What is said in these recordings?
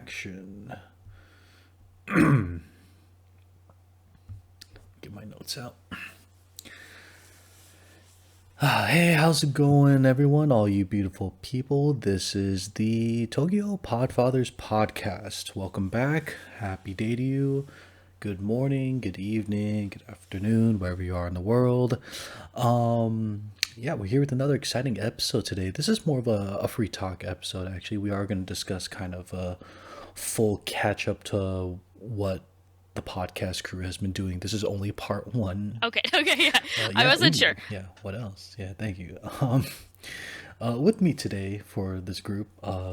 action. Get my notes out. Hey, how's it going, everyone? All you beautiful people. This is the Tokyo Podfathers podcast. Welcome back. Happy day to you. Good morning, good evening, good afternoon, wherever you are in the world. Yeah, we're here with another exciting episode today. This is more of a free talk episode, actually. We are going to discuss kind of a full catch up to what the podcast crew has been doing. This is only part one. Okay, yeah. I wasn't sure. Yeah, what else? Yeah, thank you. With me today for this group,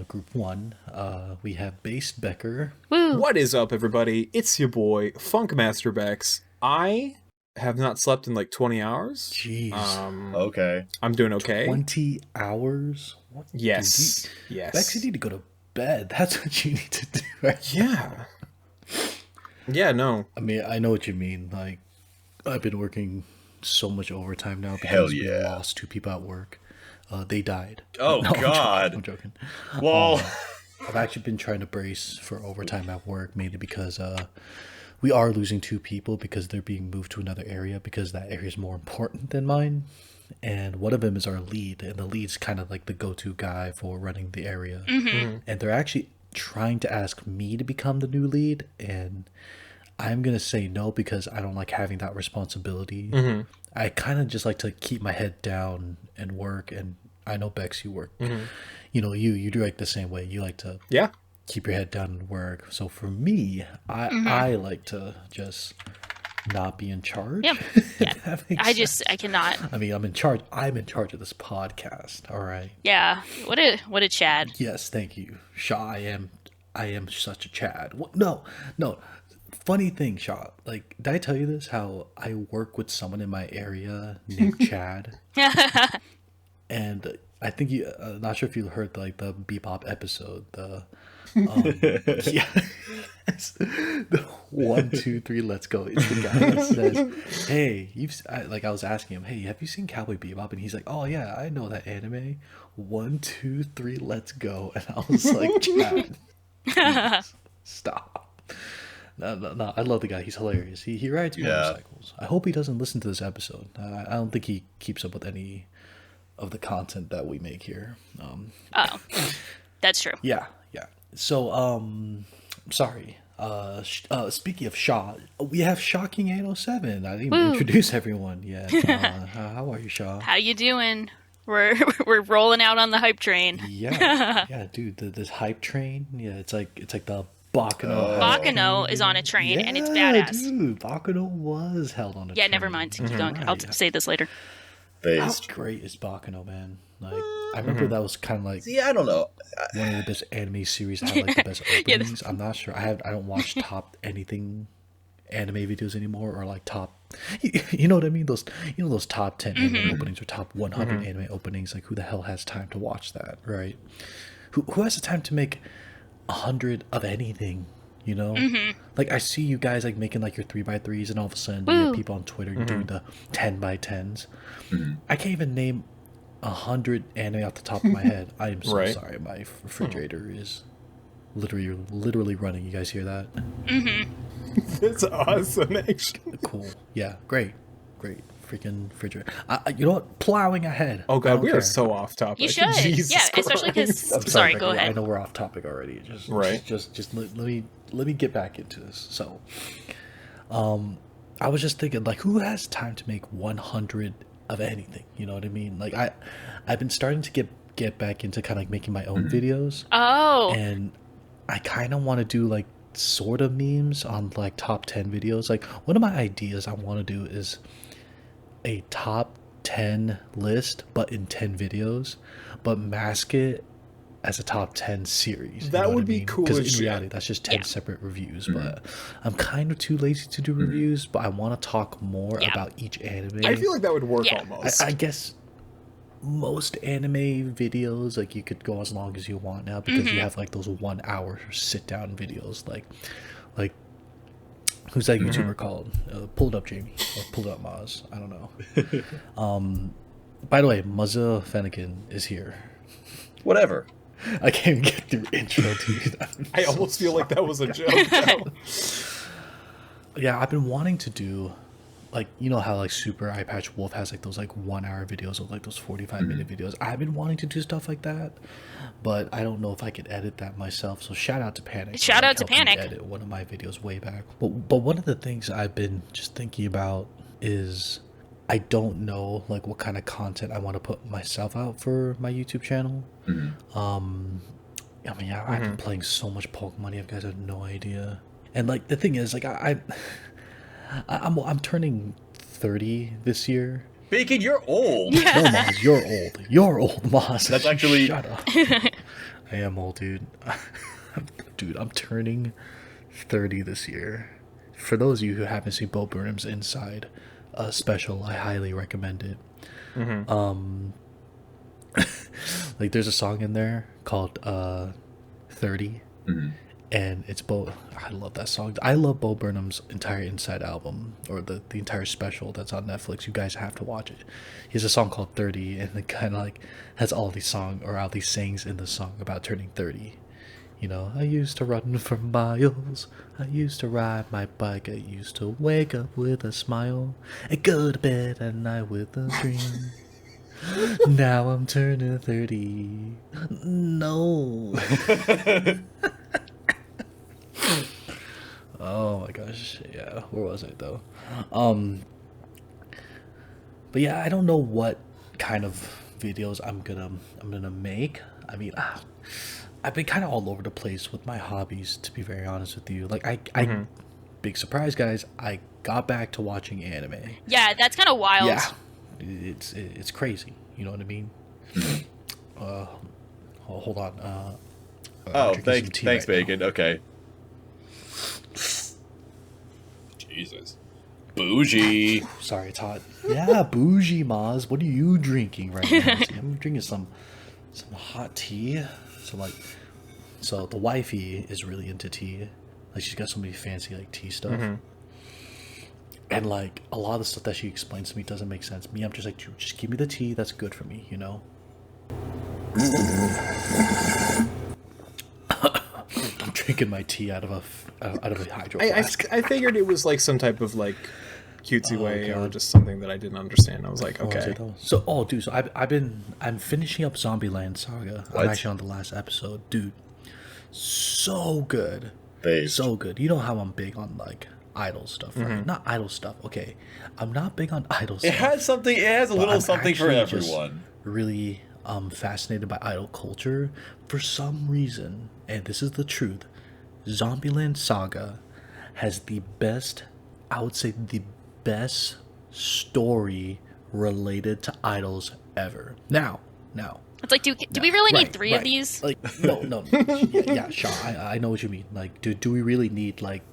group one, we have Bass Becker. Woo. What is up, everybody? It's your boy, Funkmaster Bex. I have not slept in like 20 hours. Jeez. Okay. I'm doing okay. 20 hours? What? Yes. Dude, Yes. Bex, you need to go to bed. That's what you need to do right now. Yeah. Yeah, no. I mean, I know what you mean. Like, I've been working so much overtime now Hell because we yeah. lost two people at work. They died. Oh, No, God. I'm joking. Well, I've actually been trying to brace for overtime at work, mainly because we are losing two people because they're being moved to another area because that area is more important than mine. And one of them is our lead, and the lead's kind of like the go-to guy for running the area. Mm-hmm. And they're actually trying to ask me to become the new lead, and I'm going to say no because I don't like having that responsibility. Mm-hmm. I kind of just like to keep my head down and work, and I know, Bex, you work. Mm-hmm. You know, you do like the same way. You like to Yeah. keep your head down and work. So for me, I like to just not be in charge. Yep. Yeah. That makes sense. I cannot. I mean, I'm in charge. I'm in charge of this podcast. All right. Yeah. What a Chad. Yes, thank you, Shaw. I am such a Chad. What? No. Funny thing, Shaw. Like, did I tell you this? How I work with someone in my area named Chad, and I think you. Not sure if you heard like the Bebop episode. The yeah, the 1, 2, 3, let's go. It's the guy that says, "Hey, I was asking him, hey, have you seen Cowboy Bebop?" And he's like, "Oh yeah, I know that anime. 1, 2, 3, let's go." And I was like, "Chad, please, stop." No, I love the guy. He's hilarious. He rides motorcycles. I hope he doesn't listen to this episode. I don't think he keeps up with any of the content that we make here. Oh, that's true. Yeah. So, sorry. Speaking of Shaw, we have Shocking 807. I didn't even introduce everyone yet. How are you, Shaw? How you doing? We're rolling out on the hype train. Yeah, dude. This hype train. Yeah, it's like the Bakano. Bakano is on a train and it's badass. Dude, Bakano was held on a train. Yeah, never mind. Keep going. I'll say this later. How based. great is Bakano, man? Like, I remember that was kind of like See, I don't know. one of the best anime series that had like the best openings. I'm not sure. I don't watch top anything anime videos anymore, or like top. You know what I mean? Those top 10 anime openings or top 100 anime openings. Like, who the hell has time to watch that, right? Who has the time to make 100 of anything? You know, like I see you guys like making like your 3x3s, and all of a sudden you have people on Twitter doing the 10x10s. I can't even name 100 anime off the top of my head. I am so Right. sorry. My refrigerator is literally running. You guys hear that? That's awesome, actually. Cool. Yeah. Great. Freaking refrigerator. You know what? Plowing ahead. Oh, I God, don't we care. are so off topic. You should. Jesus Yeah, especially because. I'm Sorry, Becky, go ahead. I know we're off topic already. Just let me get back into this. So, I was just thinking, like, who has time to make 100 of anything? You know what I mean? Like, I've been starting to get back into kind of like making my own videos, Oh, and I kind of want to do like sort of memes on like top 10 videos. Like, one of my ideas I want to do is a top 10 list, but in 10 videos, but mask it as a top 10 series. That would be cool Because as in shit. reality, that's just 10 separate reviews. But I'm kind of too lazy to do reviews, but I want to talk more about each anime. I feel like that would work Yeah. almost. I guess most anime videos, like, you could go as long as you want now because you have like those 1 hour sit down videos, like who's that YouTuber called? Pull it up, Jamie, or pull it up, Moz. I don't know. By the way, Muzza Fennekin is here. Whatever. I can't even get through intro, dude. I almost feel like that was a joke. Yeah, I've been wanting to do, like, you know how like Super Eye Patch Wolf has like those like 1 hour videos or like those 45-minute videos. I've been wanting to do stuff like that, but I don't know if I could edit that myself. So shout out to Panic. Shout out to helped me Panic. Edit one of my videos way back. But one of the things I've been just thinking about is I don't know like what kind of content I want to put myself out for my YouTube channel. I mean, I've been playing so much Pokemon. You guys have no idea. And like the thing is, like I'm turning 30 this year. Bacon, you're old. No, Moz, you're old. You're old, Moz. That's actually... Shut up. I am old, dude. Dude, I'm turning 30 this year. For those of you who haven't seen Bo Burnham's Inside special, I highly recommend it. Like, there's a song in there called 30. And it's Bo. I love that song. I love Bo Burnham's entire Inside album, or the entire special that's on Netflix. You guys have to watch it. He has a song called 30, and it kind of like has all these sayings in the song about turning 30. You know, I used to run for miles. I used to ride my bike. I used to wake up with a smile and go to bed at night with a dream. Now I'm turning 30. No. Oh my gosh, yeah. Where was I though? But yeah, I don't know what kind of videos I'm gonna make. I mean, I've been kind of all over the place with my hobbies, to be very honest with you. Like, I big surprise, guys. I got back to watching anime. Yeah, that's kind of wild. Yeah, it's crazy. You know what I mean? Hold on. Oh, thanks, Bacon. Okay. Jesus. Bougie. Sorry, it's hot. Yeah, bougie, Moz. What are you drinking right now? See, I'm drinking some hot tea. So the wifey is really into tea. Like, she's got so many fancy like tea stuff. And like a lot of the stuff that she explains to me doesn't make sense. Me, I'm just like, dude, just give me the tea. That's good for me, you know. I'm drinking my tea out of a hydro flask. I figured it was like some type of like cutesy way or just something that I didn't understand. I was like, okay. Dude, so I'm finishing up Zombieland Saga. What? I'm actually on the last episode, dude. So good. Based. So good. You know how I'm big on like idol stuff, right? Not idol stuff. Okay, I'm not big on idol stuff. It has something. It has a little I'm something for actually just everyone. really fascinated by idol culture for some reason, and this is the truth. Zombieland Saga has the best, I would say the best story related to idols ever. Now. It's like, do we really need three of these? Like, no. Yeah, sure. I know what you mean. Like, do we really need like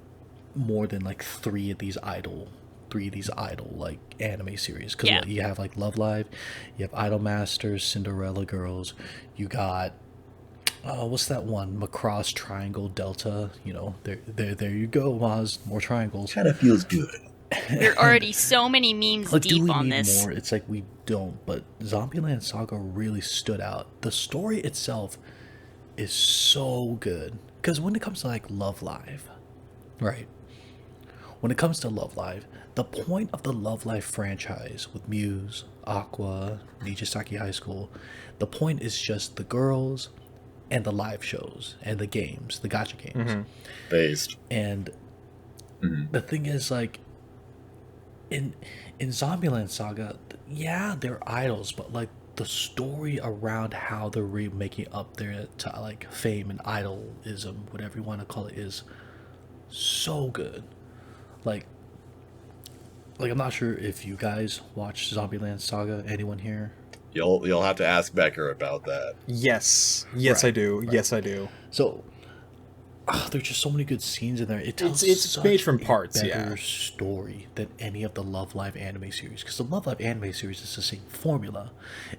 more than like three of these idol like anime series? Because you have like Love Live, you have Idol Masters, Cinderella Girls, you got what's that one? Macross Triangle Delta. You know, there you go, Moz. More triangles. Kind of feels good. There are already so many memes Like, deep do we on need this. more? It's like we don't. But Zombieland Saga really stood out. The story itself is so good. Because when it comes to like Love Live, right? When it comes to Love Live, the point of the Love Live franchise with Muse, Aqua, Nijisaki High School, the point is just the girls and the live shows and the games, the gacha games. Based. And the thing is, like, in Zombieland Saga, yeah, they're idols, but like the story around how they're making up their to like fame and idolism, whatever you want to call it, is so good. Like I'm not sure if you guys watch Zombieland Saga. Anyone here? You'll have to ask Becker about that. Yes, Right, I do. right. Yes, I do. So there's just so many good scenes in there. It tells It's such made from a parts, better yeah. story than any of the Love Live anime series. Because the Love Live anime series is the same formula.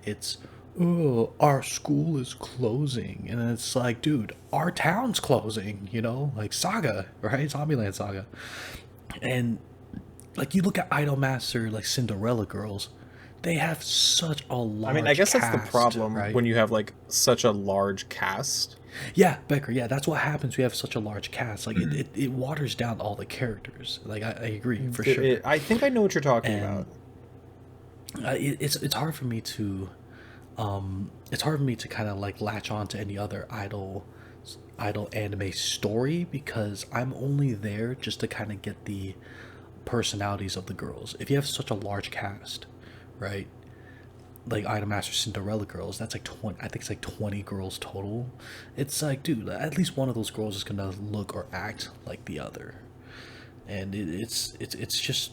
It's, oh, our school is closing, and then it's like, dude, our town's closing. You know, like Saga, right? Zombieland Saga, and like you look at Idol Master, like Cinderella Girls. they have such a large I mean, I guess that's the cast, problem right? when you have like such a large cast. Yeah, Becker, yeah, that's what happens. We have such a large cast. Like, it waters down all the characters. Like, I agree, for sure. I think I know what you're talking And about. it's hard for me to it's hard for me to kind of like latch on to any other idol anime story, because I'm only there just to kind of get the personalities of the girls. If you have such a large cast, right? Like Idol Master Cinderella girls, that's like 20, I think it's like 20 girls total. It's like, dude, at least one of those girls is gonna look or act like the other. And it's just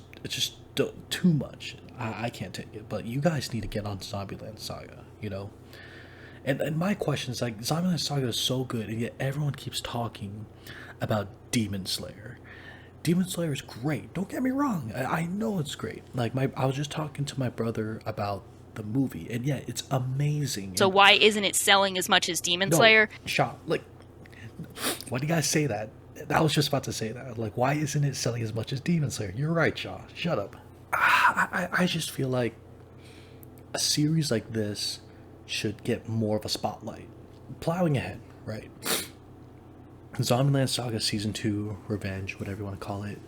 too much. I can't take it. But you guys need to get on Zombieland Saga, you know. And my question is, like, Zombieland Saga is so good, and yet everyone keeps talking about Demon Slayer. Demon Slayer is great. Don't get me wrong. I know it's great. Like, I was just talking to my brother about the movie, and yeah, it's amazing. So And why isn't it selling as much as Demon no, Slayer? Shaw, like, why do you guys say that? I was just about to say that. Like, why isn't it selling as much as Demon Slayer? You're right, Shaw. Shut up. I just feel like a series like this should get more of a spotlight. Plowing ahead, right? Zombieland Saga Season 2, Revenge, whatever you want to call it,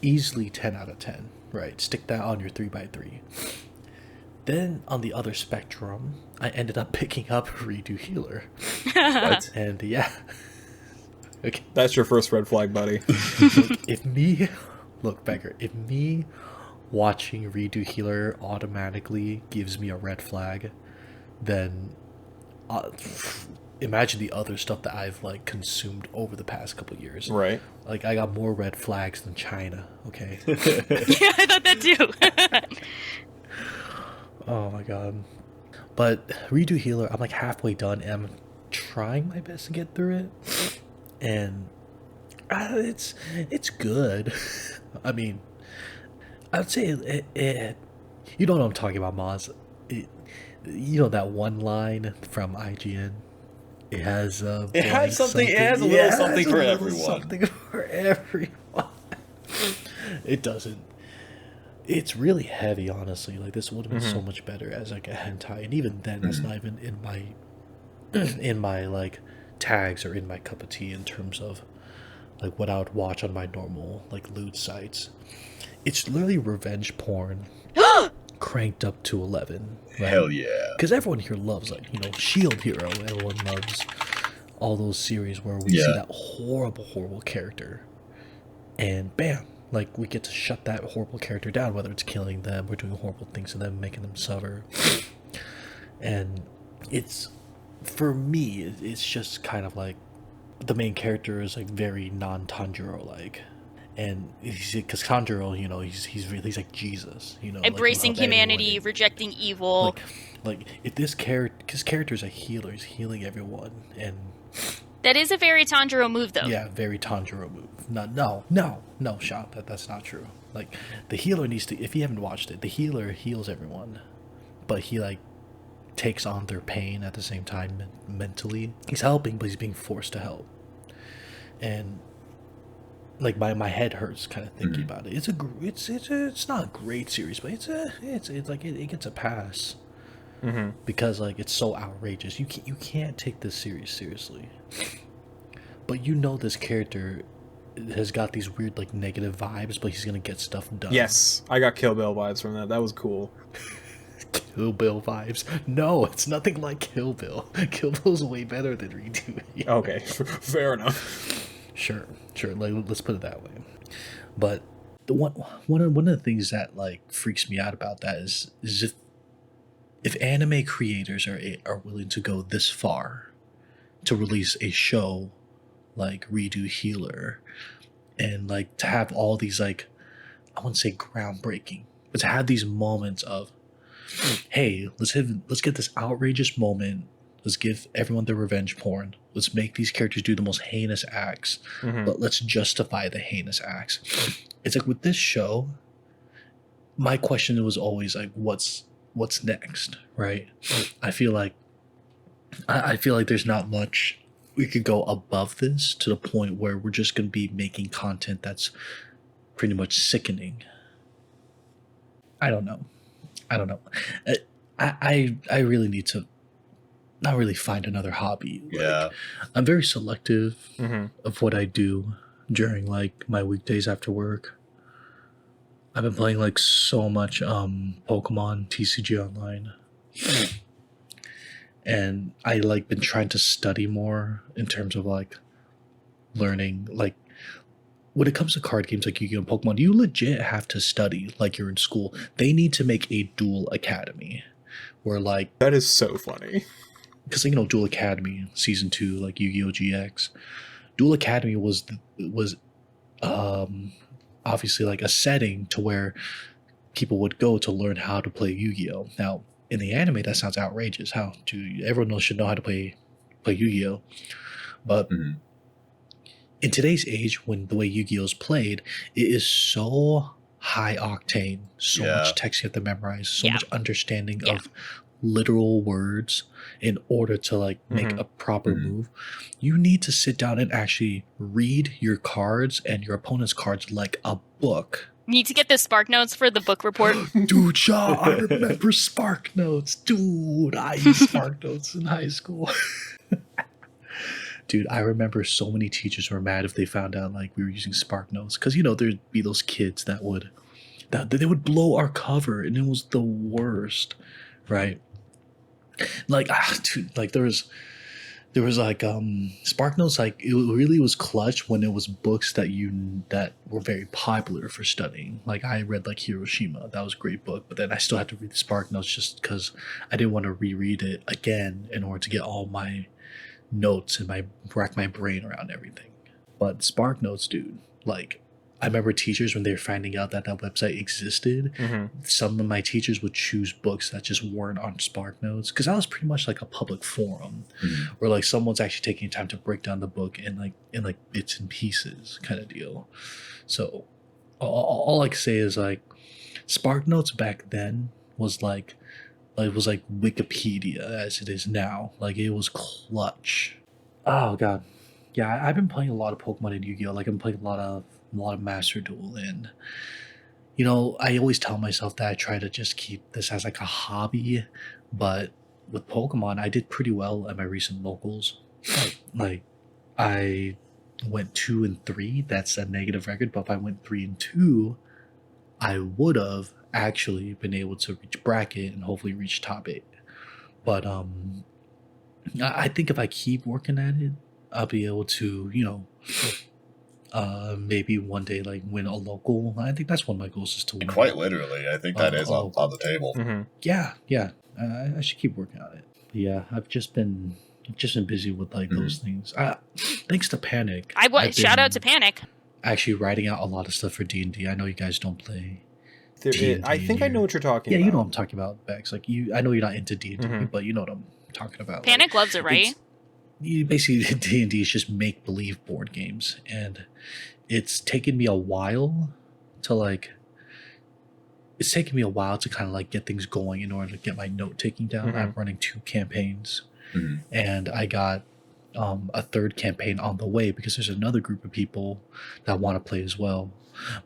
easily 10 out of 10, right? Stick that on your 3x3. Then, on the other spectrum, I ended up picking up Redo Healer. What? And yeah. Okay. That's your first red flag, buddy. Look, Becker, if me watching Redo Healer automatically gives me a red flag, then uh, imagine the other stuff that I've like consumed over the past couple years. Right. Like, I got more red flags than China. Okay. Yeah, I thought that too. Oh my god. But Redo Healer, I'm like halfway done, and I'm trying my best to get through it, and it's good. I mean, I'd say it you know what I'm talking about, Moz. You know that one line from IGN. It has It has something. It has a little something for everyone. Something for everyone. It doesn't. It's really heavy, honestly. Like, this would have been so much better as like a hentai, and even then, that's not even in my in my like tags or in my cup of tea in terms of like what I would watch on my normal like lewd sites. It's literally revenge porn cranked up to 11. Right? Hell yeah. Because everyone here loves, like, you know, Shield Hero. Everyone loves all those series where we see that horrible character, and bam, like, we get to shut that horrible character down, whether it's killing them or doing horrible things to them, making them suffer. And it's, for me, it's just kind of like the main character is like very non-Tanjiro like, and because Tanjiro, you know, he's like Jesus, you know, Embracing like, he loves humanity, everyone. rejecting evil. Like if this character, because character's a healer, he's healing everyone, and That is a very Tanjiro move, though. yeah, very Tanjiro move. No, shot. That's not true. Like, the healer needs to. If you haven't watched it, the healer heals everyone, but he like takes on their pain at the same time mentally. He's helping, but he's being forced to help, and like my head hurts kind of thinking about it. It's not a great series, but it's like it gets a pass. Because like it's so outrageous. You can't take this series seriously. But you know this character has got these weird like negative vibes, but he's gonna get stuff done. Yes, I got Kill Bill vibes from that. That was cool. Kill Bill vibes. No, it's nothing like Kill Bill. Kill Bill's way better than Redo. Okay, fair enough. Sure. Like, let's put it that way. But the one of the things that like freaks me out about that is if anime creators are willing to go this far to release a show like Redo Healer, and like to have all these like, I wouldn't say groundbreaking, but to have these moments of, hey, let's get this outrageous moment. Let's give everyone their revenge porn. Let's make these characters do the most heinous acts, but let's justify the heinous acts. It's like with this show, my question was always like, what's next, right? I feel like there's not much we could go above this to the point where we're just going to be making content that's pretty much sickening. I don't know. I don't know. I really need to not really find another hobby. Yeah. Like, I'm very selective Mm-hmm. of what I do during like my weekdays after work. I've been playing like so much Pokemon TCG Online. And I like been trying to study more in terms of like learning like when it comes to card games like Yu-Gi-Oh! And Pokemon, you legit have to study like you're in school. They need to make a dual academy where like That is so funny. because you know Dual Academy season 2 like Yu-Gi-Oh! GX. Dual Academy was obviously like a setting to where people would go to learn how to play Yu-Gi-Oh! Now in the anime that sounds outrageous. How do everyone should know how to play Yu-Gi-Oh! But Mhm. in today's age, when the way Yu-Gi-Oh is played, it is so high octane, so Yeah. much text you have to memorize, so Yeah. much understanding Yeah. of literal words in order to like make Mhm. a proper Mhm. move. You need to sit down and actually read your cards and your opponent's cards like a book. Need to get the Spark Notes for the book report. Dude, Shaw, I remember Spark Notes. Dude, I used Spark Notes in high school. Dude, I remember so many teachers were mad if they found out like we were using Spark Notes because you know there'd be those kids that they would blow our cover and it was the worst, right? Like dude, like there was like Spark Notes like it really was clutch when it was books that were very popular for studying. Like I read like Hiroshima, that was a great book, but then I still had to read the Spark Notes just because I didn't want to reread it again in order to get all my notes and rack my brain around everything. But Spark Notes, dude, like I remember teachers when they were finding out that website existed, Mm-hmm. some of my teachers would choose books that just weren't on Spark Notes because that was pretty much like a public forum Mhm. where like someone's actually taking time to break down the book in like bits and pieces kind of deal. So all I can say is like Spark Notes back then was like it was like Wikipedia as it is now. Like it was clutch. Oh god, yeah. I've been playing a lot of Pokemon and Yu-Gi-Oh. Like I'm playing a lot of Master Duel, and you know I always tell myself that I try to just keep this as like a hobby, but with Pokemon I did pretty well at my recent locals. Like I went 2-3. That's a negative record, but if I went 3-2, I would have actually been able to reach bracket and hopefully reach top 8. But I think if I keep working at it, I'll be able to, you know, maybe one day like win a local. I think that's one of my goals is to win. Quite literally, I think that is on the table. Mm-hmm. Yeah. I should keep working on it. But yeah, I've just been busy with like those things. Thanks to Panic. Shout out to Panic. Actually writing out a lot of stuff for D&D. I know you guys don't play. I think I know what you're talking about. Yeah, you know what I'm talking about, Bex. Like I know you're not into D&D, but you know what I'm talking about. Panic loves it, right? You basically D&D is just make believe board games, and it's taken me a while to kind of like get things going in order to get my note taking down. I'm running 2 campaigns, and I got a 3rd campaign on the way because there's another group of people that want to play as well.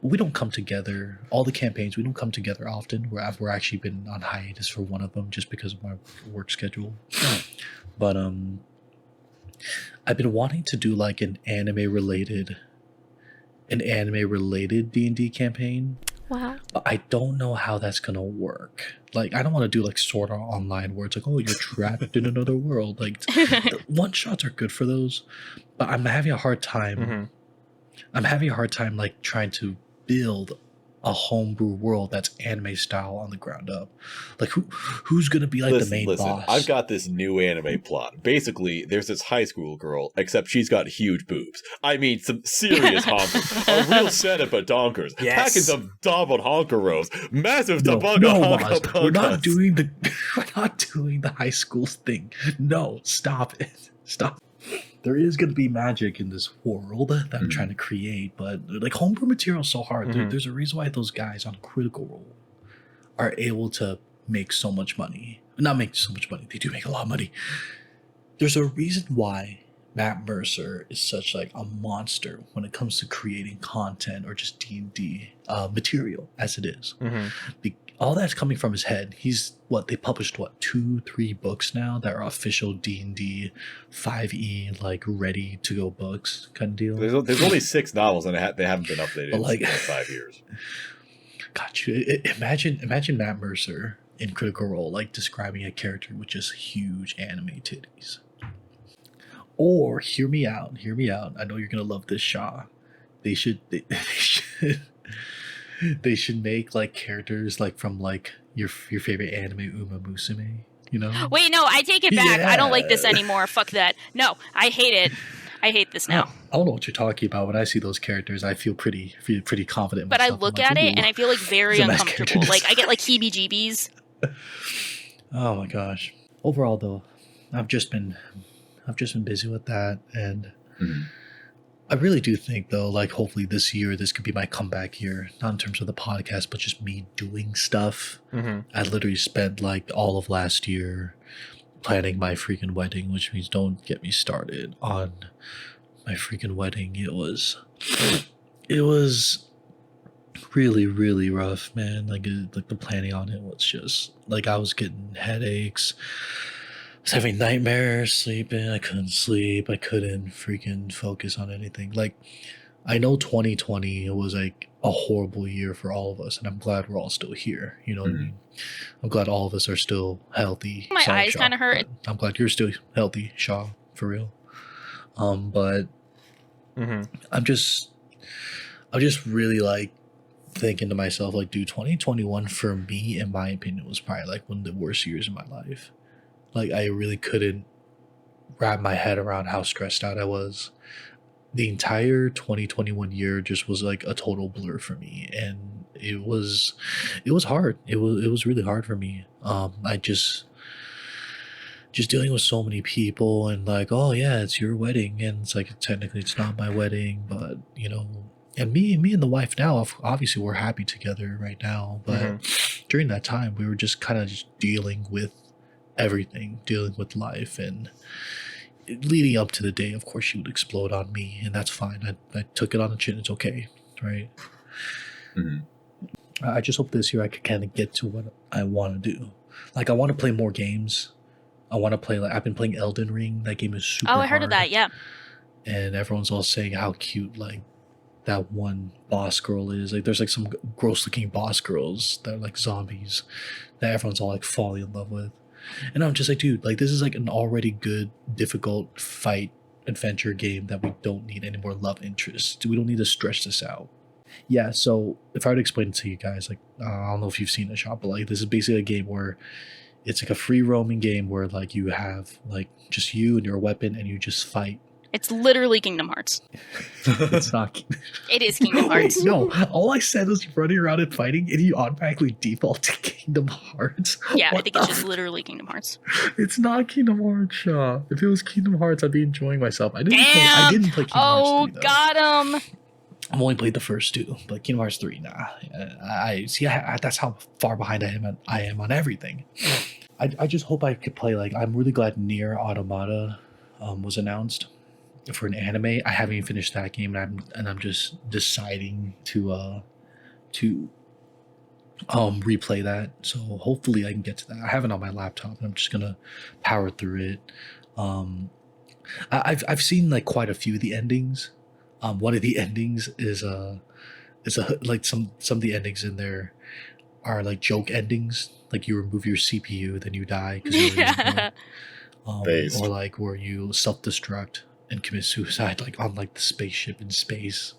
But we don't come together. All the campaigns, we don't come together often. We're actually been on hiatus for one of them just because of my work schedule. But I've been wanting to do like an anime related D&D campaign. Wow. But I don't know how that's gonna work. Like I don't want to do like Sword Art Online where it's like, oh, you're trapped in another world. Like one shots are good for those, but I'm having a hard time. I'm having a hard time like trying to build a homebrew world that's anime style on the ground up. Like who's gonna be like the main boss? I've got this new anime plot. Basically, there's this high school girl, except she's got huge boobs. I mean, some serious honkers. A real setup of donkers. Yes. Packets of doubled honker rows. Massive No, tabunga Moz, honka we're not punkas. we're not doing the high school thing. No, stop it. Stop. There is going to be magic in this world that I'm trying to create, but like homebrew material is so hard. There's a reason why those guys on Critical Role are able to make so much money. Not make so much money. They do make a lot of money. There's a reason why Matt Mercer is such like a monster when it comes to creating content or just D&D material as it is. all that's coming from his head. He's what they published, what, 2-3 books now that are official D&D 5e, like ready to go books kind of deal. There's only 6 novels and they haven't been updated But, like, in 5 years. Got you. Imagine Matt Mercer in Critical Role, like describing a character with just huge anime titties. Or hear me out. I know you're gonna love this, Shaw. They should they should make like characters like from like your favorite anime Uma Musume. You know? Wait, no, I take it back. Yeah. I don't like this anymore. Fuck that. No, I hate it. I hate this now. I don't know what you're talking about. When I see those characters, I feel pretty confident. But I myself. look I'm like, at it "Ooh, and I feel like very it's a nice uncomfortable. character Like I get like heebie-jeebies. Oh my gosh. Overall though, I've just been busy with that, and I really do think though, like hopefully this year this could be my comeback year, not in terms of the podcast, but just me doing stuff. I literally spent like all of last year planning my freaking wedding, which means don't get me started on my freaking wedding. It was really, really rough, man. Like the planning on it was just like I was getting headaches. I was having nightmares, sleeping. I couldn't sleep. I couldn't freaking focus on anything. Like, I know 2020 it was like a horrible year for all of us, and I'm glad we're all still here. You know what I mean? I'm glad all of us are still healthy. My Sorry, eyes Shaw, kinda hurt. but I'm glad you're still healthy, Shaw, for real. But I'm just really like thinking to myself, like, dude, 2021 for me, in my opinion, was probably like one of the worst years of my life. Like, I really couldn't wrap my head around how stressed out I was. The entire 2021 year just was like a total blur for me, and it was hard. It was really hard for me. I just dealing with so many people, and like, oh yeah, it's your wedding, and it's like technically it's not my wedding, but you know, and me and the wife now, obviously we're happy together right now, but during that time we were just kind of just dealing with everything, dealing with life, and leading up to the day, of course, she would explode on me, and that's fine. I took it on the chin. It's okay, right? I just hope this year I could kind of get to what I want to do. Like, I want to play more games. I want to play, like, I've been playing Elden Ring. That game is super Oh, I heard of hard. that, yeah. And everyone's all saying how cute, like, that one boss girl is. Like, there's like some gross looking boss girls that are like zombies that everyone's all like falling in love with. And I'm just like, dude, like, this is like an already good, difficult fight adventure game that we don't need any more love interest. We don't need to stretch this out. Yeah, so if I were to explain it to you guys, like, I don't know if you've seen the shop, but like, this is basically a game where it's like a free roaming game where like you have like just you and your weapon and you just fight. It's literally Kingdom Hearts. It's not. It is Kingdom Hearts. Wait, no, all I said was running around and fighting, and you automatically default to Kingdom Hearts. Yeah, I What think the it's just literally Kingdom Hearts. It's not Kingdom Hearts, Shaw. If it was Kingdom Hearts, I'd be enjoying myself. I didn't play Kingdom Oh, Hearts 3, though. got him. I've only played the first two, but Kingdom Hearts 3, nah. I see. That's how far behind I am on everything. I just hope I could play. Like, I'm really glad Nier Automata was announced for an anime. I haven't even finished that game, and I'm just deciding to replay that. So hopefully I can get to that. I have it on my laptop, and I'm just gonna power through it. I've seen like quite a few of the endings. One of the endings is like some of the endings in there are like joke endings. Like, you remove your CPU, then you die because you're Yeah. or like where you self-destruct and commit suicide, like on like the spaceship in space,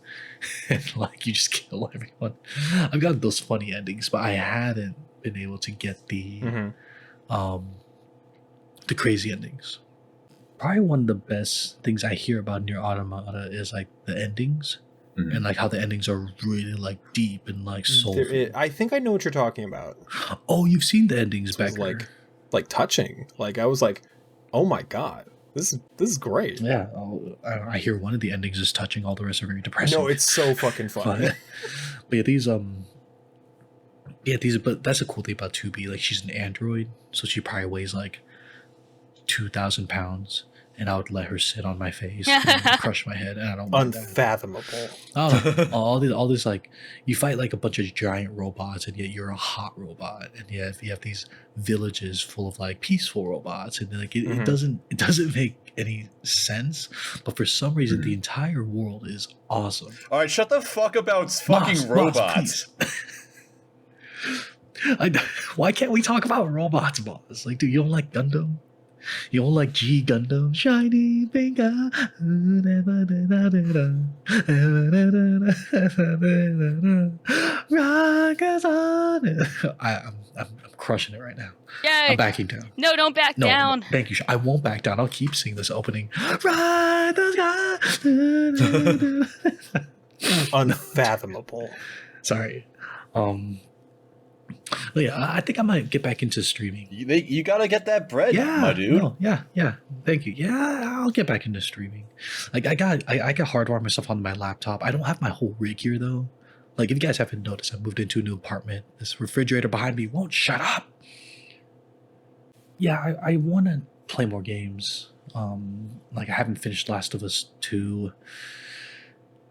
and like you just kill everyone. I've got those funny endings, but I haven't been able to get the crazy endings. Probably one of the best things I hear about Nier Automata is like the endings, and like how the endings are really like deep and like soulful. I think I know what you're talking about. Oh, you've seen the endings, It was Becker. like touching. Like, I was like, oh my god, this is great. Yeah, I hear one of the endings is touching, all the rest are very depressing. No, it's so fucking funny. but but that's a cool thing about 2B. Like, she's an android, so she probably weighs like 2,000 pounds, and I would let her sit on my face and crush my head, and I don't mind that. Unfathomable. Oh, all this like you fight like a bunch of giant robots, and yet you're a hot robot, and yet you have these villages full of like peaceful robots, and like it doesn't make any sense, but for some reason the entire world is awesome. All right, shut the fuck about fucking robots. Why can't we talk about robots, boss? Like, dude, you don't like Gundam? You don't like G Gundam? Shiny finger. Rock us on. I'm crushing it right now. Yay. I'm backing down. No, don't back down. Thank you. I won't back down. I'll keep singing this opening. Ride the sky. Unfathomable. Sorry. But yeah, I think I might get back into streaming. You gotta get that bread, my dude. No, yeah. Thank you. Yeah, I'll get back into streaming. Like I got hardwire myself on my laptop. I don't have my whole rig here though. Like if you guys haven't noticed, I moved into a new apartment. This refrigerator behind me won't shut up. Yeah, I want to play more games. Like I haven't finished Last of Us 2.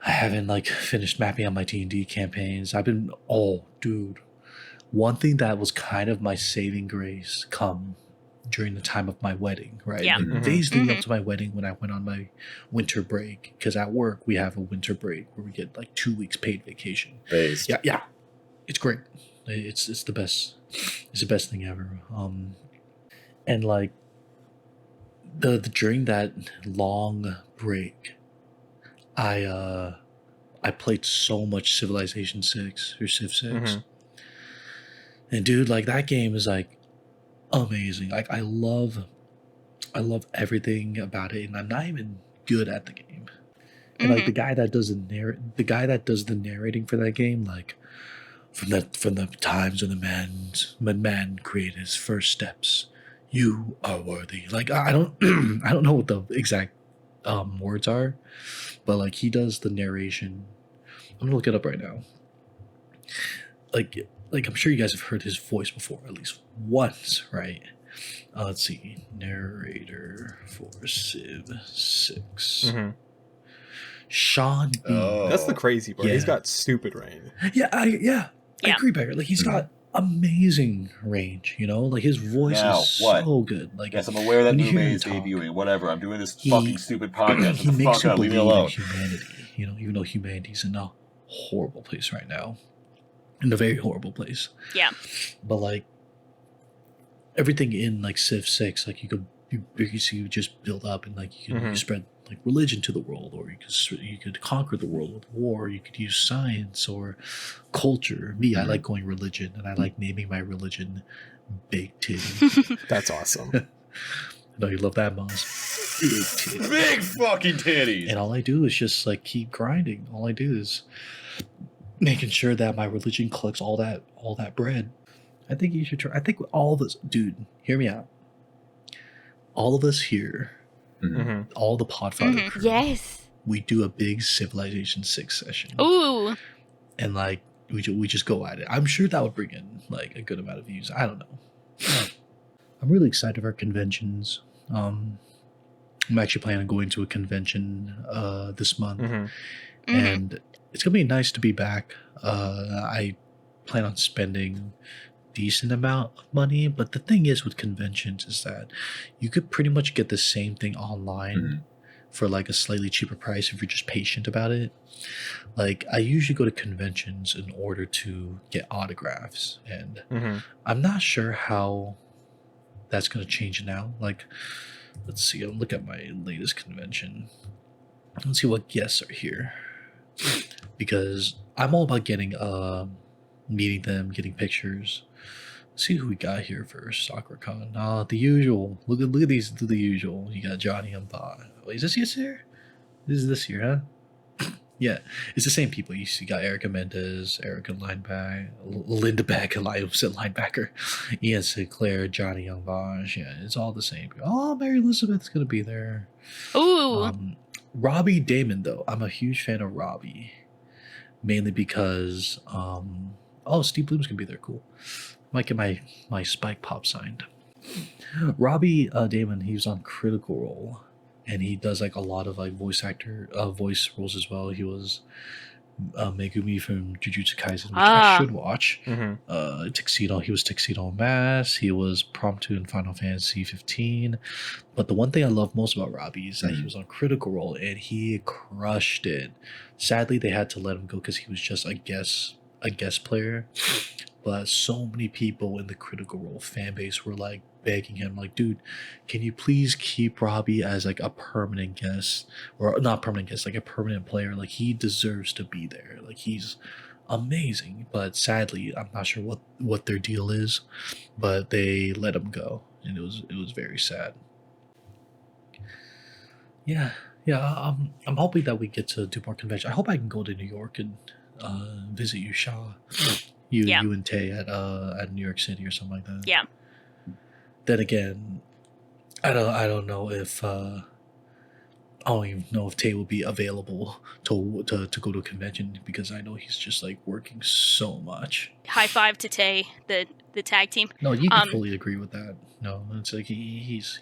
I haven't like finished mapping out my D&D campaigns. Dude. One thing that was kind of my saving grace come during the time of my wedding, right? Yeah. The days leading up to my wedding when I went on my winter break, because at work we have a winter break where we get like 2 weeks paid vacation. Based. Yeah. It's great. It's the best. It's the best thing ever. And like during that long break, I played so much Civilization 6 or Civ 6. And dude, like that game is like amazing. Like I love everything about it, and I'm not even good at the game. And like the guy that does the narrating for that game, like from the times when the man created his first steps, you are worthy. Like I don't know what the exact words are, but like he does the narration. I'm gonna look it up right now. Like I'm sure you guys have heard his voice before, at least once, right? Let's see, narrator for Civ 6. Sean B. That's the crazy part. Yeah. He's got stupid range. I agree, Bear. Like he's got amazing range, you know? Like his voice is so good. Like yes, I'm aware that when you new hear May him is talk, debuting. Whatever. I'm doing this fucking stupid podcast. he Shut the makes fuck you up. Leave me believe in alone. humanity, you know, even though humanity's in a horrible place right now. In a very horrible place. Yeah. But like everything in like Civ 6, like you just build up and like you can spread like religion to the world, or you could conquer the world with war. You could use science or culture. Me, I like going religion, and I like naming my religion Big Titty. That's awesome. No, you love that, Moz. Big Titty. Big fucking titties. And all I do is just like keep grinding. All I do is making sure that my religion collects all that bread. I think you should try. I think all of us, dude, hear me out. All of us here, all the Podfather crew, Yes. we do a big Civilization 6 session. Ooh. And like we just go at it. I'm sure that would bring in like a good amount of views. I don't know. I'm really excited for conventions. I'm actually planning on going to a convention this month, and it's gonna be nice to be back. I plan on spending decent amount of money, but the thing is with conventions is that you could pretty much get the same thing online for like a slightly cheaper price if you're just patient about it. Like I usually go to conventions in order to get autographs, and I'm not sure how that's going to change now. Like let's see, I'll look at my latest convention. Let's see what guests are here, because I'm all about getting meeting them, getting pictures. Let's see who we got here for SoccerCon. The usual. Look at these. The usual. You got Johnny and Bob. Wait, is this year? This is this year, huh? Yeah, it's the same people. You got Erica Mendez, Erica Linebacker, Linda Beck, linebacker, Ian Sinclair, Johnny Youngbosh. Yeah, it's all the same. Oh, Mary Elizabeth's gonna be there. Ooh. Robbie Damon, though, I'm a huge fan of Robbie, mainly because Steve Bloom's gonna be there. Cool. Might get my Spike Pop signed. Robbie Damon, he was on Critical Role. and he does like a lot of like voice roles as well. He was Megumi from Jujutsu Kaisen, which I should watch. Tuxedo, he was Tuxedo Mask. He was Prompto in Final Fantasy 15. But the one thing I love most about Robbie is that he was on Critical Role and he crushed it. Sadly, they had to let him go because he was just a guest player. But so many people in the Critical Role fan base were like begging him, like, dude, can you please keep Robbie as like a permanent guest, or not permanent guest, like a permanent player? Like, he deserves to be there. Like, he's amazing. But sadly, I'm not sure what their deal is, but they let him go, and it was very sad. Yeah, I'm hoping that we get to do more convention. I hope I can go to New York and visit you, Shaw. You and Tay at New York City or something like that. Yeah. Then again, I don't know if I don't even know if Tay will be available to go to a convention, because I know he's just like working so much. High five to Tay, the tag team. No, you can fully agree with that. No, it's like he's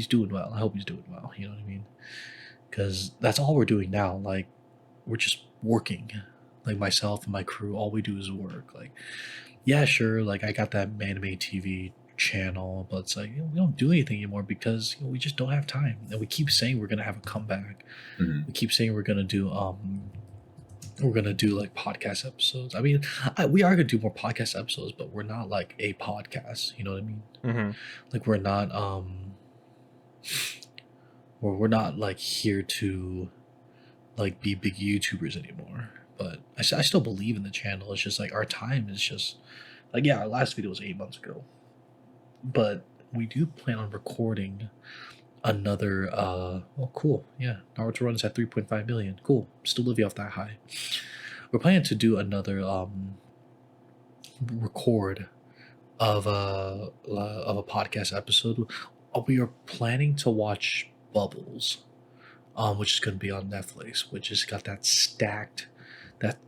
doing well. I hope he's doing well. You know what I mean? Because that's all we're doing now. Like, we're just working. Like, myself and my crew, all we do is work. Like, yeah, sure. Like, I got that Memeber TV channel, but it's like, we don't do anything anymore because we just don't have time. And we keep saying we're gonna have a comeback. We keep saying we're gonna do like podcast episodes. I mean, we are gonna do more podcast episodes, but we're not like a podcast. You know what I mean? Like, we're not we're not like here to like be big YouTubers anymore. But I still believe in the channel. It's just like our time is just like, yeah, our last video was 8 months ago, but we do plan on recording another cool, yeah, Naruto Run is at 3.5 million. Cool, still living off that high. We're planning to do another record of a podcast episode. We are planning to watch Bubbles, which is going to be on Netflix, which has got that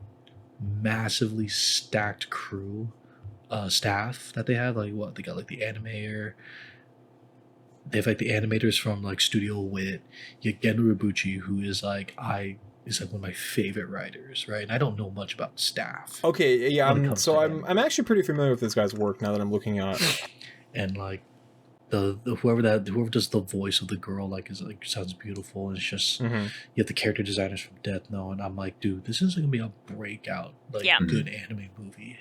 massively stacked crew staff that they have. Like, what they got, like the animator, they have like the animators from like Studio Wit. You get Genu Ibuchi, who is like one of my favorite writers, right? And I don't know much about staff. Okay, yeah, I'm actually pretty familiar with this guy's work now that I'm looking at. And like the whoever does the voice of the girl, like, is like, sounds beautiful. And it's just you have the character designers from Death Note, and I'm like, dude, this is gonna be a breakout, like, good anime movie.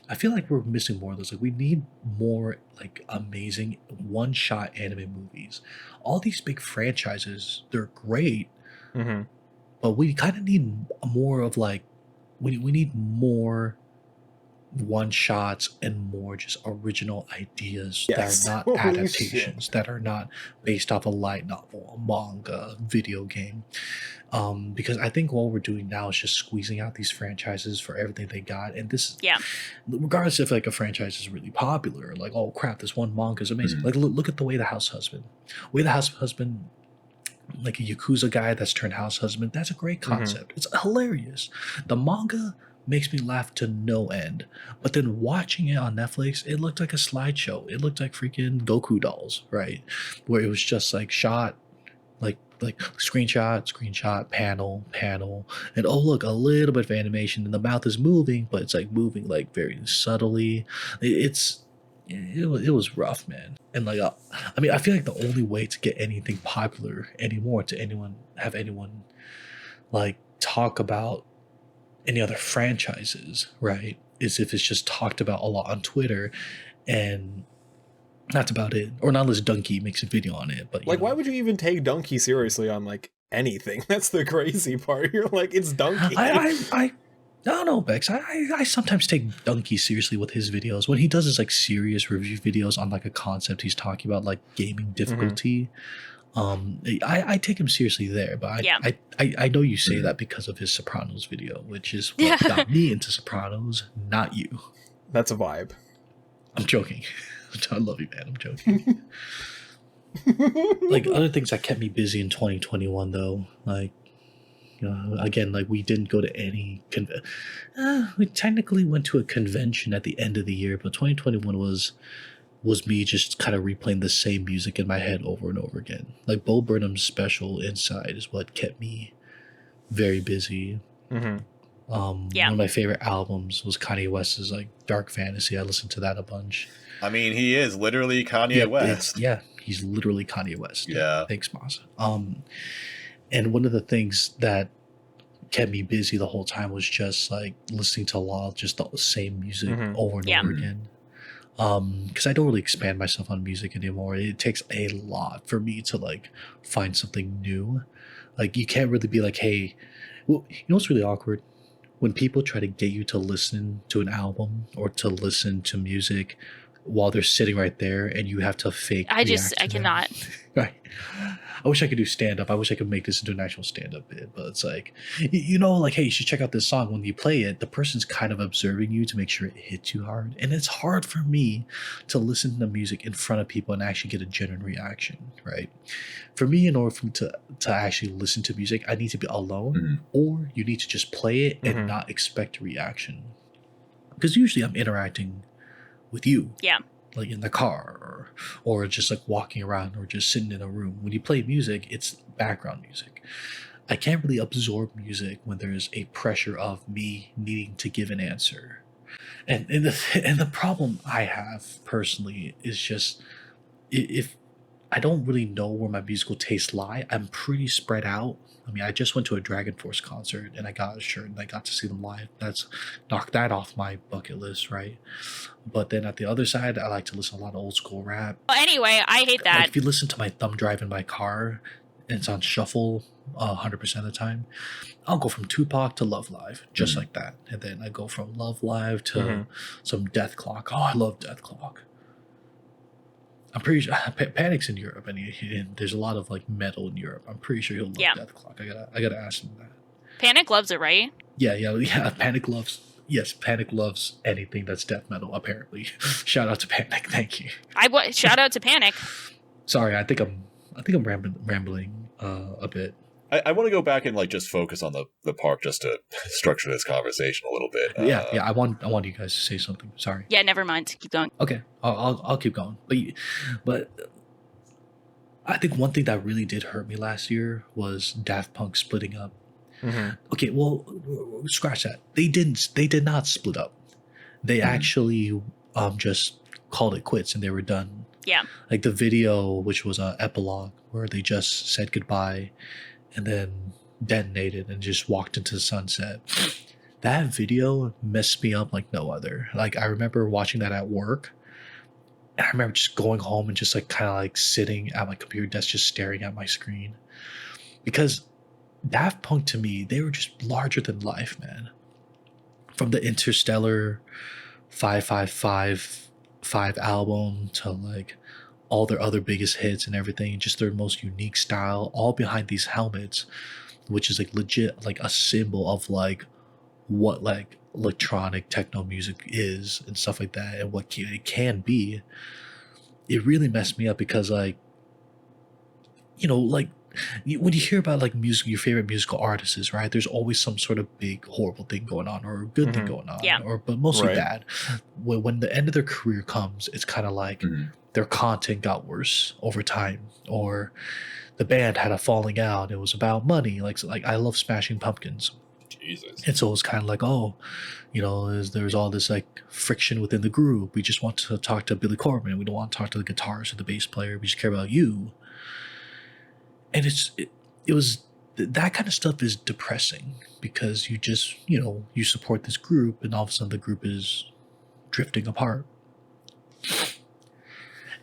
I feel like we're missing more of those. Like, we need more like amazing one-shot anime movies. All these big franchises, they're great, but we kind of need more of like, we need more one shots and more just original ideas that are not adaptations, that are not based off a light novel, a manga, video game. Because I think what we're doing now is just squeezing out these franchises for everything they got. And this, regardless if like a franchise is really popular, like, oh crap, this one manga is amazing. Like, look at The Way the House Husband. Like a Yakuza guy that's turned house husband. That's a great concept. It's hilarious. The manga makes me laugh to no end. But then watching it on Netflix, it looked like a slideshow. It looked like freaking Goku dolls, right? Where it was just like shot, like screenshot, panel, and oh look, a little bit of animation, and the mouth is moving, but it's like moving like very subtly. It was rough, man. And like, I mean, I feel like the only way to get anything popular anymore, to have anyone like talk about any other franchises, right, is if it's just talked about a lot on Twitter, and that's about it. Or not unless Donkey makes a video on it. But like, why would you even take Donkey seriously on like anything? That's the crazy part. You're like, it's Donkey. I don't know, Bex. I sometimes take Donkey seriously with his videos. When he does his like serious review videos on like a concept he's talking about, like gaming difficulty, I take him seriously there. But I know you say that because of his Sopranos video, which is what got me into Sopranos, not you. That's a vibe. I'm joking. I love you, man. I'm joking. Like, other things that kept me busy in 2021, though, like, again, like, we didn't go to any we technically went to a convention at the end of the year, but 2021 was was me just kind of replaying the same music in my head over and over again. Like Bo Burnham's special Inside is what kept me very busy. Mm-hmm. One of my favorite albums was Kanye West's like Dark Fantasy. I listened to that a bunch. I mean, he is literally Kanye West. He's literally Kanye West. Yeah. Thanks, Moz. And one of the things that kept me busy the whole time was just like listening to a lot of just the same music over and over again. Because I don't really expand myself on music anymore. It takes a lot for me to like find something new. Like you can't really be like, hey, well, you know what's really awkward? When people try to get you to listen to an album or to listen to music while they're sitting right there and you have to fake. I cannot. Right. I wish I could do stand-up. I wish I could make this into an actual stand-up bit, but it's like, you know, like, hey, you should check out this song. When you play it, the person's kind of observing you to make sure it hits you hard. And it's hard for me to listen to music in front of people and actually get a genuine reaction, right? For me, in order for me to actually listen to music, I need to be alone, or you need to just play it and not expect a reaction. Because usually I'm interacting with you. Yeah. Like in the car or just like walking around or just sitting in a room. When you play music, it's background music. I can't really absorb music when there's a pressure of me needing to give an answer. And the problem I have personally is just if I don't really know where my musical tastes lie, I'm pretty spread out. I mean, I just went to a Dragon Force concert and I got a shirt and I got to see them live. That's knocked that off my bucket list, right? But then at the other side, I like to listen to a lot of old school rap. Well, anyway, I hate that. Like if you listen to my thumb drive in my car and it's on shuffle 100% of the time, I'll go from Tupac to Love Live, just like that. And then I go from Love Live to some Death Clock. Oh, I love Death Clock. I'm pretty sure Panic's in Europe, and there's a lot of like metal in Europe. I'm pretty sure he'll love Death Clock. I gotta ask him that. Panic loves it, right? Yeah. Panic loves anything that's death metal. Apparently, shout out to Panic. Thank you. Shout out to Panic. Sorry, I think I'm rambling a bit. I want to go back and like just focus on the park just to structure this conversation a little bit. Yeah. I want you guys to say something. Sorry. Yeah, never mind. Keep going. Okay, I'll keep going. But I think one thing that really did hurt me last year was Daft Punk splitting up. Okay, well, scratch that. They did not split up. They actually just called it quits and they were done. Yeah. Like the video, which was an epilogue where they just said goodbye and then detonated and just walked into the sunset. That video messed me up like no other. Like I remember watching that at work. And I remember just going home and just like kind of like sitting at my computer desk just staring at my screen. Because Daft Punk to me, they were just larger than life, man. From the Interstellar 555 album to like all their other biggest hits and everything, just their most unique style, all behind these helmets, which is like legit like a symbol of like what like electronic techno music is and stuff like that and what it can be. It really messed me up because like, you know, like when you hear about like music, your favorite musical artists, right? There's always some sort of big horrible thing going on or a good thing going on, but mostly bad. When the end of their career comes, it's kind of like their content got worse over time, or the band had a falling out. It was about money. Like I love Smashing Pumpkins. Jesus. And so it was kind of like, oh, you know, there's all this like friction within the group. We just want to talk to Billy Corgan. We don't want to talk to the guitarist or the bass player. We just care about you. And it was that kind of stuff is depressing because you just, you know, you support this group and all of a sudden the group is drifting apart.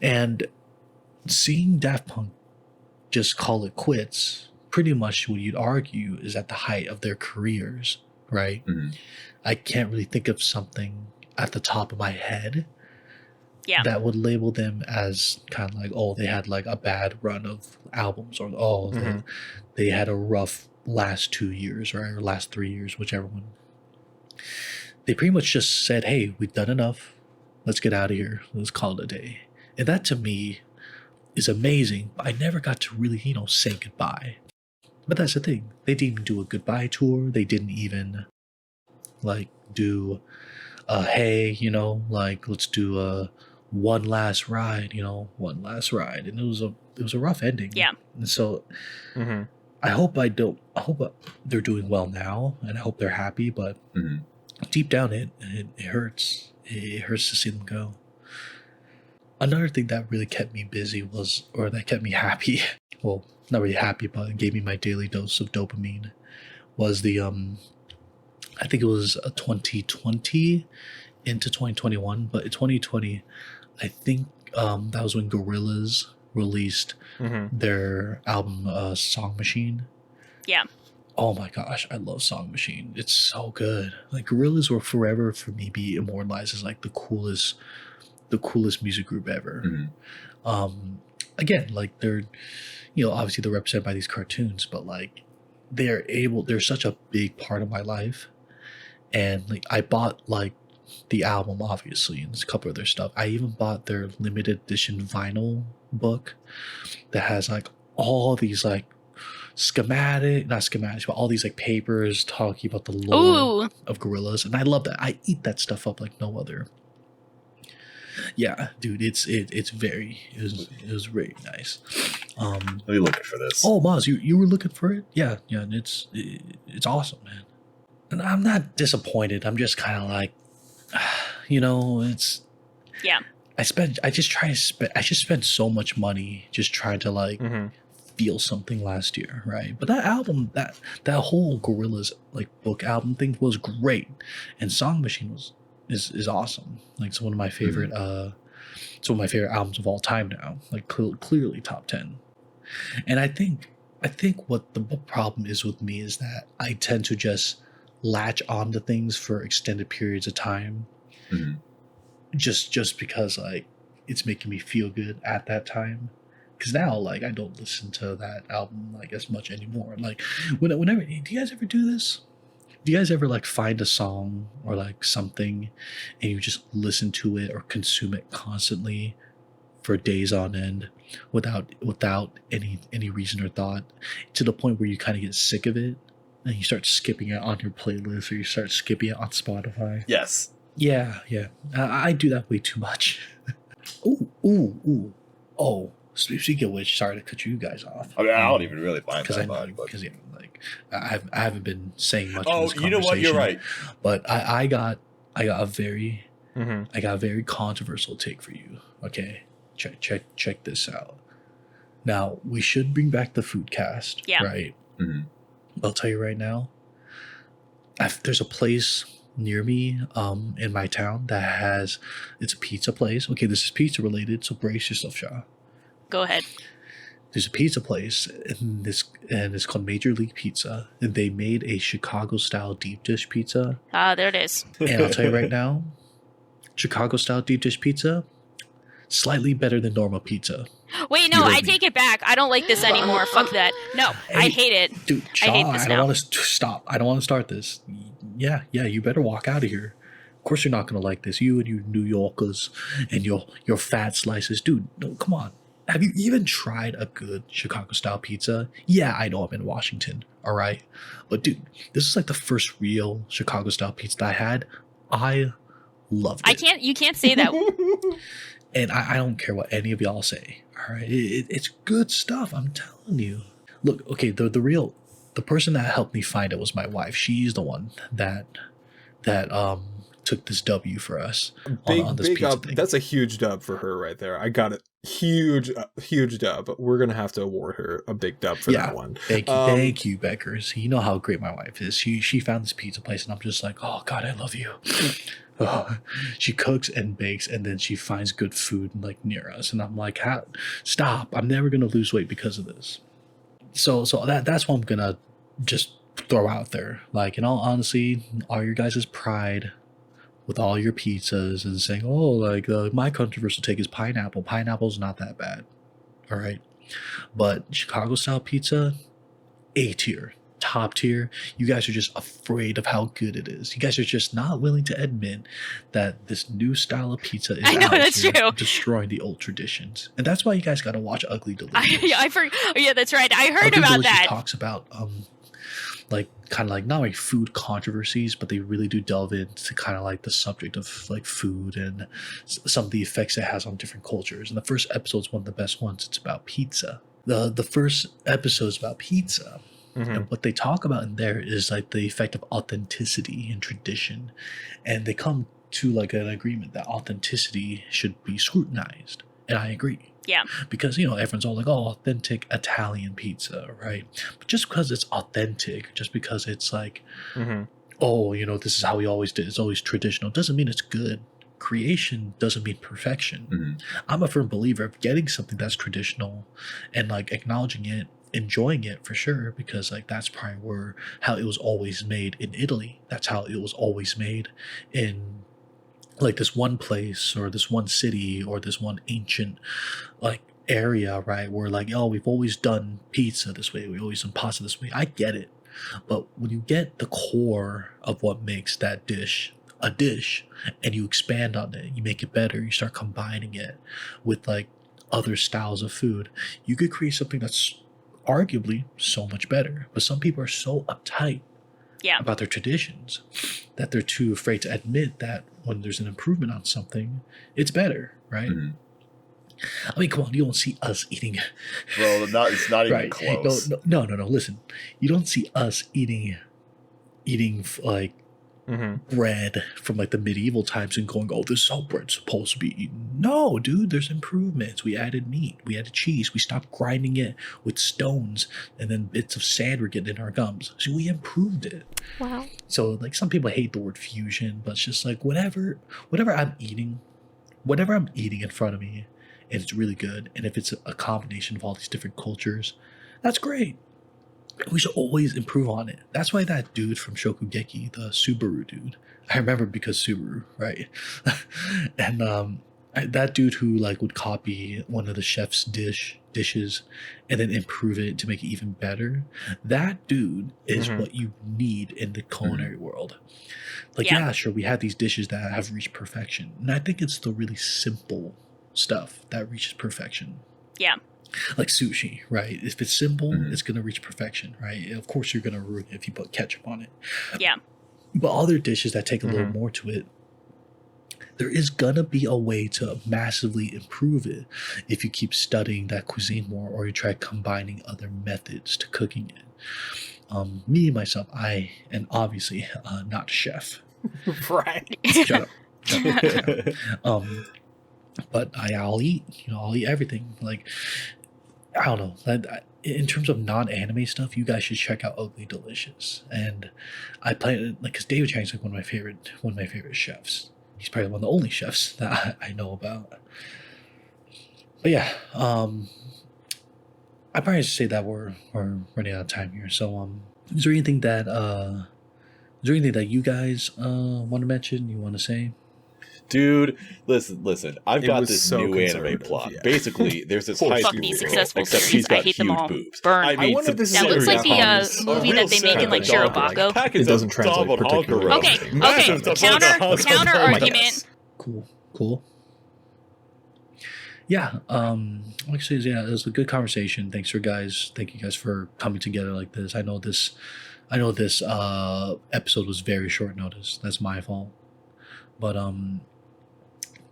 And seeing Daft Punk just call it quits, pretty much what you'd argue is at the height of their careers, right? I can't really think of something at the top of my head that would label them as kind of like, oh, they had like a bad run of albums, or oh, they had a rough last 2 years, right? Or last 3 years, whichever one. They pretty much just said, hey, we've done enough. Let's get out of here. Let's call it a day. And that to me is amazing. But I never got to really, you know, say goodbye. But that's the thing. They didn't even do a goodbye tour. They didn't even like do hey, you know, like let's do a one last ride, one last ride, and it was a rough ending. Yeah. And so Mm-hmm. I hope they're doing well now, and I hope they're happy. But Mhm. deep down, it hurts. It hurts to see them go. Another thing that really kept me busy that kept me happy. Well, not really happy, but it gave me my daily dose of dopamine. Was I think it was a 2020 into 2021, but in 2020, I think that was when Gorillaz released Mm-hmm. their album Song Machine. Yeah. Oh my gosh, I love Song Machine. It's so good. Like Gorillaz will forever for me be immortalized as like the coolest music group ever. Mhm. Again, like they're obviously they're represented by these cartoons, but like they're such a big part of my life. And like I bought like the album obviously and a couple of their stuff. I even bought their limited edition vinyl book that has like all these like not schematics, but all these like papers talking about the lore Ooh. of Gorillaz, and I love that. I eat that stuff up like no other. Yeah, dude, it was very nice. Let me look for this. Oh, Moz, you were looking for it? Yeah, and it's awesome, man. And I'm not disappointed. I'm just kind of like, it's. Yeah. I just spent so much money just trying to like Mm-hmm. feel something last year, right? But that album, that whole Gorillaz like book album thing was great, and Song Machine is awesome. Like it's one of my favorite it's one of my favorite albums of all time now. Like clearly top 10. And I think what the problem is with me is that I tend to just latch onto things for extended periods of time. Mhm. Just because like it's making me feel good at that time. Because now like I don't listen to that album like as much anymore. Like whenever, do you guys ever do this? Do you guys ever like find a song or like something and you just listen to it or consume it constantly for days on end without any reason or thought, to the point where you kind of get sick of it and you start skipping it on your playlist or you start skipping it on Spotify? Yes. Yeah. I do that way too much. Ooh. Oh, speaking of which, sorry to cut you guys off. I mean, I don't even really mind Because that much. But... because like I haven't been saying much. Oh, in this you know what? You're conversation, right. But I got a very Mm-hmm. controversial take for you. Okay, check this out. Now we should bring back the food cast. Yeah. Right. Mhm. I'll tell you right now. There's a place near me in my town that it's a pizza place. Okay, this is pizza related, so brace yourself, Shaw. Go ahead. There's a pizza place and it's called Major League Pizza, and they made a Chicago style deep dish pizza. Ah, there it is. And I'll tell you right now, Chicago style deep dish pizza, slightly better than normal pizza. Wait, no, You heard I me. take it back. I don't like this anymore. Fuck that. No, I Hey, hate it. Dude, Shaw, I hate this I now. don't want to stop. I don't want to start this. Yeah, you better walk out of here. Of course you're not gonna like this. You and your New Yorkers and your fat slices, dude. No, come on. Have you even tried a good Chicago style pizza? Yeah, I know I'm in Washington, all right, but dude, this is like the first real Chicago style pizza that I had. I loved it. You can't say that. And I don't care what any of y'all say. All right, it's good stuff. I'm telling you. Look, okay, the person that helped me find it was my wife. She's the one that took this W for us on this Big pizza up. thing. That's a huge dub for her right there. I got it. Huge dub. We're gonna have to award her a big dub for that one. Thank you, Beckers. You know how great my wife is. She found this pizza place, and I'm just like, oh God, I love you. She cooks and bakes, and then she finds good food like near us, and I'm like, stop! I'm never gonna lose weight because of this. So that's what I'm gonna just throw out there. Like, in all honesty, all your guys' pride with all your pizzas and saying, oh, like my controversial take is pineapple. Pineapple's not that bad, all right. But Chicago style pizza, A tier, top tier. You guys are just afraid of how good it is. You guys are just not willing to admit that this new style of pizza is I know, out that's here true. destroying the old traditions. And that's why you guys got to watch Ugly Delicious. I forgot. Yeah, that's right. I heard Ugly about Delicious that. talks about like kind of like not like food controversies, but they really do delve into kind of like the subject of like food and some of the effects it has on different cultures. And the first episode is one of the best ones. It's about pizza. The first episode is about pizza. And what they talk about in there is like the effect of authenticity and tradition. And they come to like an agreement that authenticity should be scrutinized. And I agree. Yeah. Because, everyone's all like, oh, authentic Italian pizza, right? But just because it's authentic, just because it's like, oh, this is how we always did, it's always traditional, doesn't mean it's good. Creation doesn't mean perfection. I'm a firm believer of getting something that's traditional and like acknowledging it, enjoying it for sure, because like that's probably how it was always made in Italy. That's how it was always made in like this one place or this one city or this one ancient like area, right? Where like, oh, we've always done pizza this way, we always done pasta this way. I get it. But when you get the core of what makes that dish a dish and you expand on it, you make it better, you start combining it with like other styles of food, you could create something that's arguably so much better. But some people are so uptight about their traditions that they're too afraid to admit that when there's an improvement on something, it's better, right? I mean, come on, you don't see us eating. Well, it's not even close. No. Listen, you don't see us eating like bread from like the medieval times and going, oh, this is how bread's supposed to be eaten. No, dude, there's improvements. We added meat, we added cheese, we stopped grinding it with stones and then bits of sand were getting in our gums. So we improved it. Wow. So like some people hate the word fusion, but it's just like whatever I'm eating in front of me and it's really good, and if it's a combination of all these different cultures, that's great. We should always improve on it. That's why that dude from Shokugeki, the Subaru dude, I remember because Subaru, right? And that dude who like would copy one of the chef's dishes and then improve it to make it even better. That dude is what you need in the culinary world. Like, yeah, sure, we have these dishes that have reached perfection, and I think it's the really simple stuff that reaches perfection. Yeah. Like sushi, right? If it's simple, it's going to reach perfection, right? Of course, you're going to ruin it if you put ketchup on it. Yeah. But other dishes that take a little more to it, there is going to be a way to massively improve it if you keep studying that cuisine more or you try combining other methods to cooking it. Me, myself, I am obviously not a chef. Right. Shut up. But I'll eat, I'll eat everything. Like, I don't know. In terms of non-anime stuff, you guys should check out Ugly Delicious. And I play it because David Chang's like one of my favorite chefs. He's probably one of the only chefs that I know about. But yeah, I probably should say that we're running out of time here. So is there anything that you guys want to mention? You want to say? Dude, listen. I've got this so new anime plot. yeah. Basically, there's this high Fuck school these girl, successful except series. she's I got hate them huge all. boobs. Burn. I mean, wonder if this is That looks like the serious movie that they make in like Shirobako. Packets It doesn't of translate Dom and particularly Honkaros. well. Okay. Counter argument. Cool. Yeah. Like I said, yeah, it was a good conversation. Thank you guys for coming together like this. I know this episode was very short notice. That's my fault. But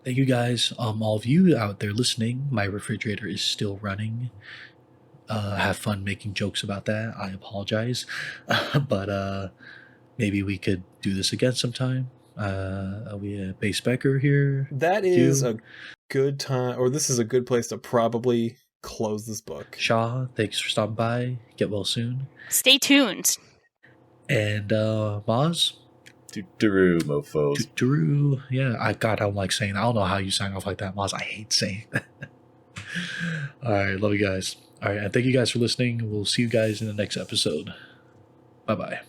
thank you guys. All of you out there listening. My refrigerator is still running. Have fun making jokes about that. I apologize. But maybe we could do this again sometime. Are we a base Becker here? That is a good time, or this is a good place to probably close this book. Shaw, thanks for stopping by. Get well soon. Stay tuned. And Moz? Daru, mofos. Daru. Yeah, I don't like saying that. I don't know how you sign off like that, Moz. I hate saying that. All right, love you guys. All right, and thank you guys for listening. We'll see you guys in the next episode. Bye-bye.